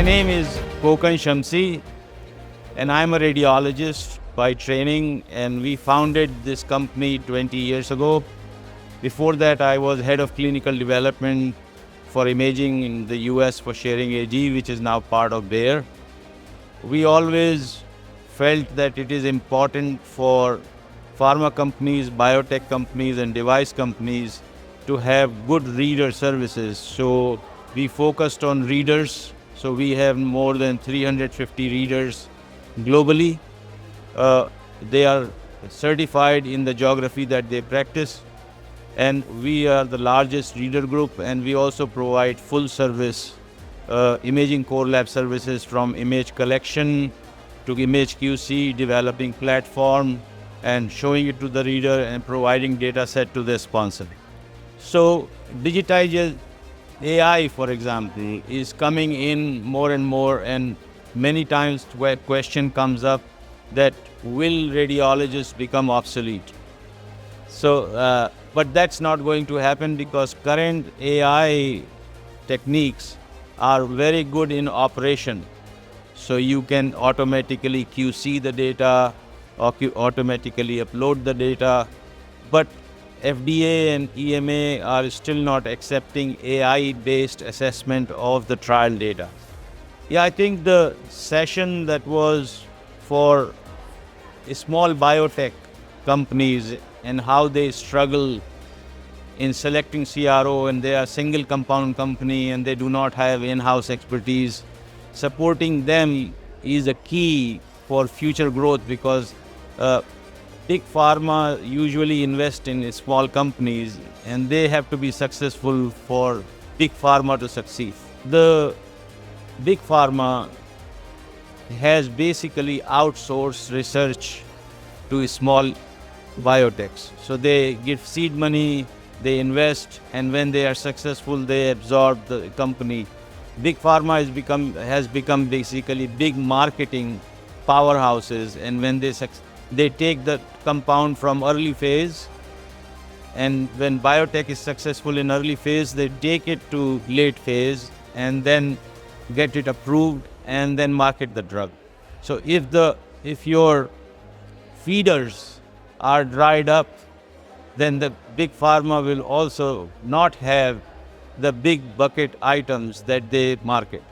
My name is Kokan Shamsi, and I'm a radiologist by training, and we founded this company 20 years ago. Before that, I was head of clinical development for imaging in the US for Sharing AG, which is now part of Bayer. We always felt that it is important for pharma companies, biotech companies, and device companies to have good reader services. So we focused on readers. So we have more than 350 readers globally. They are certified in the geography that they practice. And we are the largest reader group, and we also provide full service imaging core lab services, from image collection to image QC, developing platform and showing it to the reader and providing data set to the sponsor. So digitized AI, for example, is coming in more and more, and many times where question comes up that will radiologists become obsolete? So, but that's not going to happen, because current AI techniques are very good in operation. So you can automatically QC the data, or automatically upload the data, but FDA and EMA are still not accepting AI-based assessment of the trial data. Yeah, I think the session that was for small biotech companies and how they struggle in selecting CRO, and they are single compound company and they do not have in-house expertise. Supporting them is a key for future growth, because big pharma usually invest in small companies, and they have to be successful for big pharma to succeed. The big pharma has basically outsourced research to small biotechs. So they give seed money, they invest, and when they are successful, they absorb the company. Big pharma has become basically big marketing powerhouses, and when they take the compound from early phase, and when biotech is successful in early phase, they take it to late phase and then get it approved and then market the drug. So if your feeders are dried up, then the big pharma will also not have the big bucket items that they market.